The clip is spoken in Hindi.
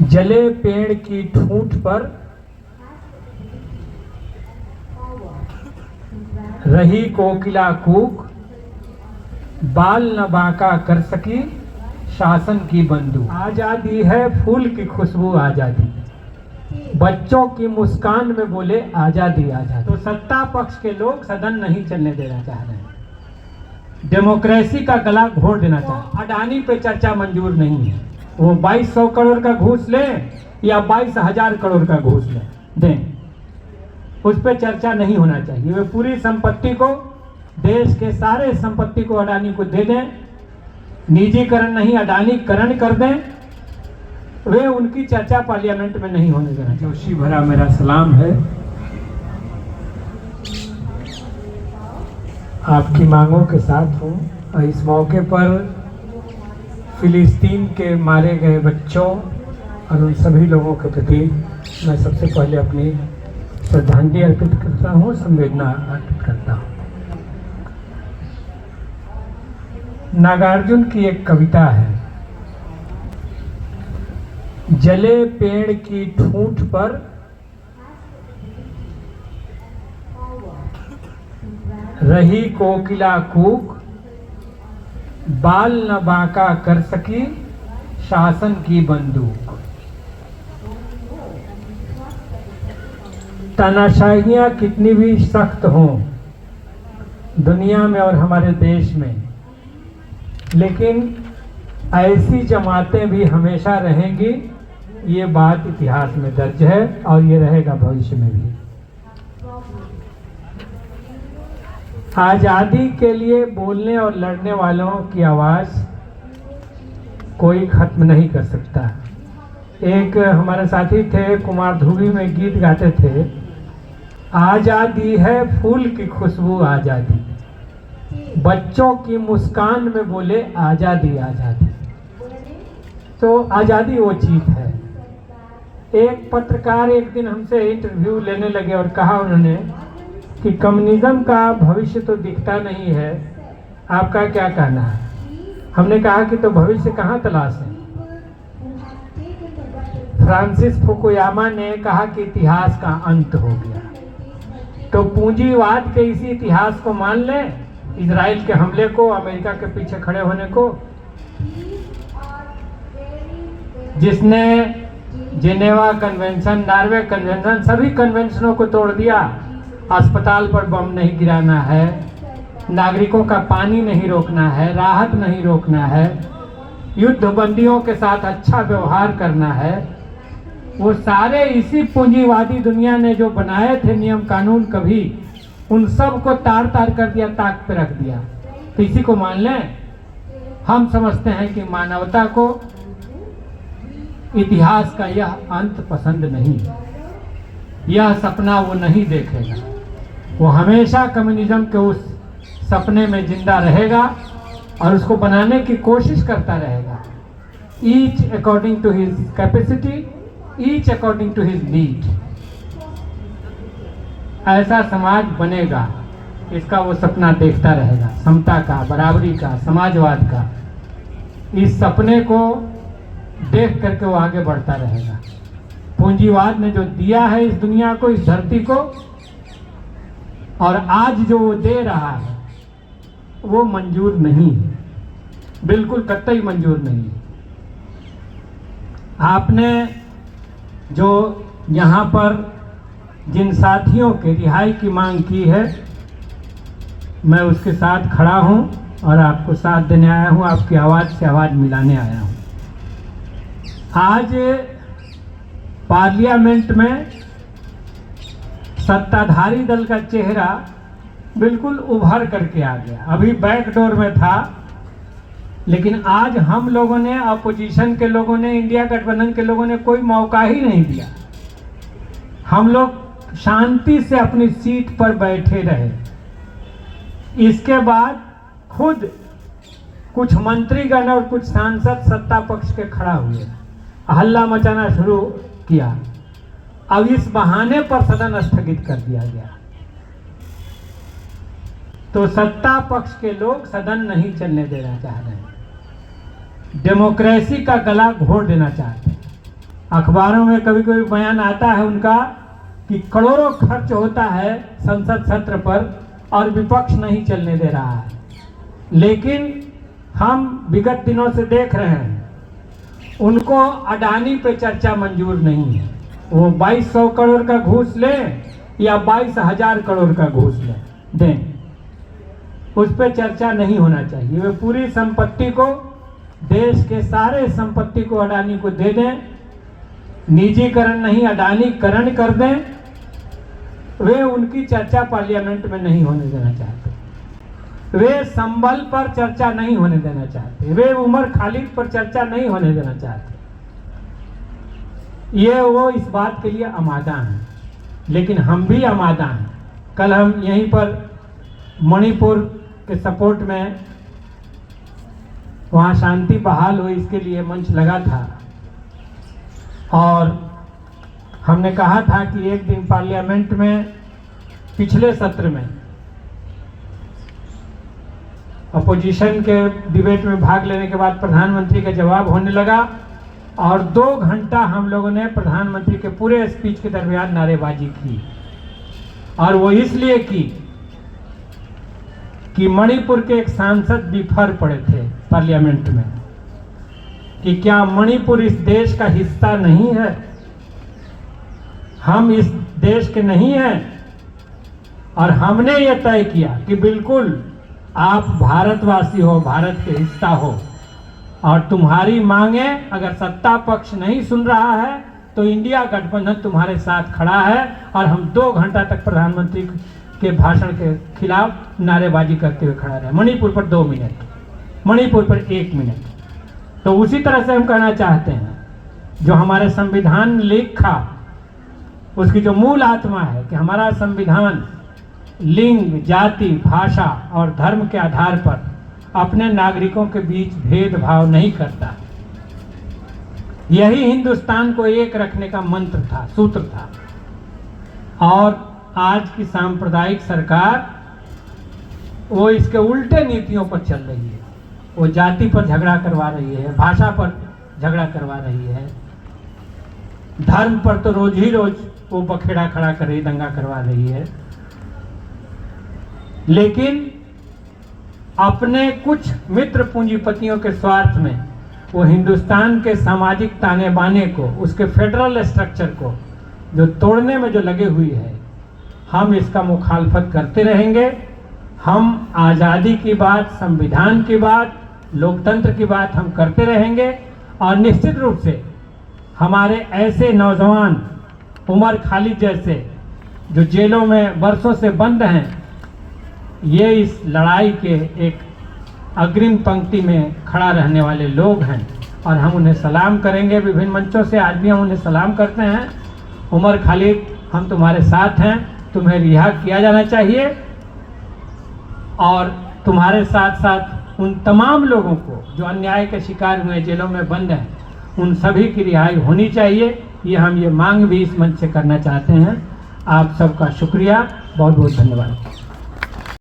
जले पेड़ की ठूंठ पर रही कोकिला कूक, बाल न बांका कर सकी शासन की बंदूक। आजादी है फूल की खुशबू आजादी, बच्चों की मुस्कान में बोले आजादी आजादी। तो सत्ता पक्ष के लोग सदन नहीं चलने देना चाह रहे हैं, डेमोक्रेसी का गला घोट देना चाह रहे हैं। अडानी पे चर्चा मंजूर नहीं है, वो 2200 करोड़ का घूस ले या 22,000 करोड़ का घूस ले दें, उस पर चर्चा नहीं होना चाहिए। वे पूरी संपत्ति को, देश के सारे संपत्ति को अडानी को दे दें, निजीकरण नहीं अडानीकरण कर दें, वे उनकी चर्चा पार्लियामेंट में नहीं होने देना। जोशी भरा मेरा सलाम है। आपकी मांगों के साथ हूँ और इस मौके पर फिलिस्तीन के मारे गए बच्चों और उन सभी लोगों के प्रति मैं सबसे पहले अपनी श्रद्धांजलि अर्पित करता हूँ, संवेदना अर्पित करता हूँ। नागार्जुन की एक कविता है, जले पेड़ की ठूंठ पर रही कोकिला कूक, बाल न बांका कर सकी शासन की बंदूक। तानाशाहियां कितनी भी सख्त हों दुनिया में और हमारे देश में, लेकिन ऐसी जमातें भी हमेशा रहेंगी, ये बात इतिहास में दर्ज है और ये रहेगा भविष्य में भी। आज़ादी के लिए बोलने और लड़ने वालों की आवाज़ कोई खत्म नहीं कर सकता। एक हमारे साथी थे, कुमार धुबी में गीत गाते थे, आज़ादी है फूल की खुशबू आज़ादी, बच्चों की मुस्कान में बोले आज़ादी आज़ादी। तो आज़ादी वो चीज़ है। एक पत्रकार एक दिन हमसे इंटरव्यू लेने लगे और कहा उन्होंने कि कम्युनिज्म का भविष्य तो दिखता नहीं है, आपका क्या कहना है? हमने कहा कि तो भविष्य कहाँ तलाश है? फ्रांसिस फुकुयामा ने कहा कि इतिहास का अंत हो गया। तो पूंजीवाद के इसी इतिहास को मान लें, इजराइल के हमले को, अमेरिका के पीछे खड़े होने को, जिसने जिनेवा कन्वेंशन, नॉर्वे कन्वेंशन, सभी कन्वेंशनों को तोड़ दिया। अस्पताल पर बम नहीं गिराना है, नागरिकों का पानी नहीं रोकना है, राहत नहीं रोकना है, युद्धबंदियों के साथ अच्छा व्यवहार करना है, वो सारे इसी पूंजीवादी दुनिया ने जो बनाए थे नियम कानून, कभी उन सब को तार तार कर दिया, ताक पे रख दिया। तो इसी को मान लें। हम समझते हैं कि मानवता को इतिहास का यह अंत पसंद नहीं, यह सपना वो नहीं देखेगा। वो हमेशा कम्युनिज्म के उस सपने में जिंदा रहेगा और उसको बनाने की कोशिश करता रहेगा। Each according to his capacity, each according to his need. ऐसा समाज बनेगा, इसका वो सपना देखता रहेगा, समता का, बराबरी का, समाजवाद का। इस सपने को देख करके वो आगे बढ़ता रहेगा। पूंजीवाद ने जो दिया है इस दुनिया को, इस धरती को, और आज जो वो दे रहा है वो मंजूर नहीं है, बिल्कुल कतई मंजूर नहीं है। आपने जो यहाँ पर जिन साथियों के रिहाई की मांग की है, मैं उसके साथ खड़ा हूँ और आपको साथ देने आया हूँ, आपकी आवाज़ से आवाज़ मिलाने आया हूँ। आज पार्लियामेंट में सत्ताधारी दल का चेहरा बिल्कुल उभर करके आ गया। अभी बैकडोर में था, लेकिन आज हम लोगों ने, अपोजिशन के लोगों ने, इंडिया गठबंधन के लोगों ने कोई मौका ही नहीं दिया। हम लोग शांति से अपनी सीट पर बैठे रहे। इसके बाद खुद कुछ मंत्रीगण और कुछ सांसद सत्ता पक्ष के खड़ा हुए, हल्ला मचाना शुरू किया। अब इस बहाने पर सदन स्थगित कर दिया गया। तो सत्ता पक्ष के लोग सदन नहीं चलने देना चाह रहे हैं, डेमोक्रेसी का गला घोट देना चाहते हैं। अखबारों में कभी कभी बयान आता है उनका कि करोड़ों खर्च होता है संसद सत्र पर और विपक्ष नहीं चलने दे रहा है। लेकिन हम विगत दिनों से देख रहे हैं उनको अडानी पे चर्चा मंजूर नहीं है। वो 2200 करोड़ का घूस लें या 22,000 करोड़ का घूस दें, उस पर चर्चा नहीं होना चाहिए। वे पूरी संपत्ति को, देश के सारे संपत्ति को अडानी को दे दें, निजीकरण नहीं अडानीकरण कर दें। वे उनकी चर्चा पार्लियामेंट में नहीं होने देना चाहते। वे संबल पर चर्चा नहीं होने देना चाहते। वे उमर खालिद पर चर्चा नहीं होने देना चाहते। ये वो इस बात के लिए आमादा हैं, लेकिन हम भी आमादा हैं। कल हम यहीं पर मणिपुर के सपोर्ट में वहाँ शांति बहाल हो, इसके लिए मंच लगा था और हमने कहा था कि एक दिन पार्लियामेंट में पिछले सत्र में अपोजिशन के डिबेट में भाग लेने के बाद प्रधानमंत्री का जवाब होने लगा और 2 घंटा हम लोगों ने प्रधानमंत्री के पूरे स्पीच के दरमियान नारेबाजी की। और वो इसलिए की कि मणिपुर के एक सांसद बिफर पड़े थे पार्लियामेंट में कि क्या मणिपुर इस देश का हिस्सा नहीं है, हम इस देश के नहीं हैं। और हमने ये तय किया कि बिल्कुल आप भारतवासी हो, भारत के हिस्सा हो और तुम्हारी मांगे अगर सत्ता पक्ष नहीं सुन रहा है तो इंडिया गठबंधन तुम्हारे साथ खड़ा है। और हम 2 घंटा तक प्रधानमंत्री के भाषण के खिलाफ नारेबाजी करते हुए खड़ा रहे। मणिपुर पर 2 मिनट, मणिपुर पर 1 मिनट। तो उसी तरह से हम कहना चाहते हैं जो हमारे संविधान लिखा उसकी जो मूल आत्मा है कि हमारा संविधान लिंग, जाति, भाषा और धर्म के आधार पर अपने नागरिकों के बीच भेदभाव नहीं करता। यही हिंदुस्तान को एक रखने का मंत्र था, सूत्र था। और आज की सांप्रदायिक सरकार वो इसके उल्टे नीतियों पर चल रही है। वो जाति पर झगड़ा करवा रही है, भाषा पर झगड़ा करवा रही है, धर्म पर तो रोज ही रोज वो बखेड़ा खड़ा कर रही, दंगा करवा रही है। लेकिन अपने कुछ मित्र पूंजीपतियों के स्वार्थ में वो हिंदुस्तान के सामाजिक ताने बाने को, उसके फेडरल स्ट्रक्चर को जो तोड़ने में जो लगे हुई है, हम इसका मुखालफत करते रहेंगे। हम आज़ादी की बात, संविधान की बात, लोकतंत्र की बात हम करते रहेंगे। और निश्चित रूप से हमारे ऐसे नौजवान उमर खालिद जैसे जो जेलों में वर्षों से बंद हैं, ये इस लड़ाई के एक अग्रिम पंक्ति में खड़ा रहने वाले लोग हैं और हम उन्हें सलाम करेंगे विभिन्न मंचों से। आज भी हम उन्हें सलाम करते हैं। उमर खालिद, हम तुम्हारे साथ हैं, तुम्हें रिहा किया जाना चाहिए। और तुम्हारे साथ साथ उन तमाम लोगों को जो अन्याय के शिकार हुए, जेलों में बंद हैं, उन सभी की रिहाई होनी चाहिए। ये मांग भी इस मंच से करना चाहते हैं। आप सबका शुक्रिया, बहुत बहुत धन्यवाद।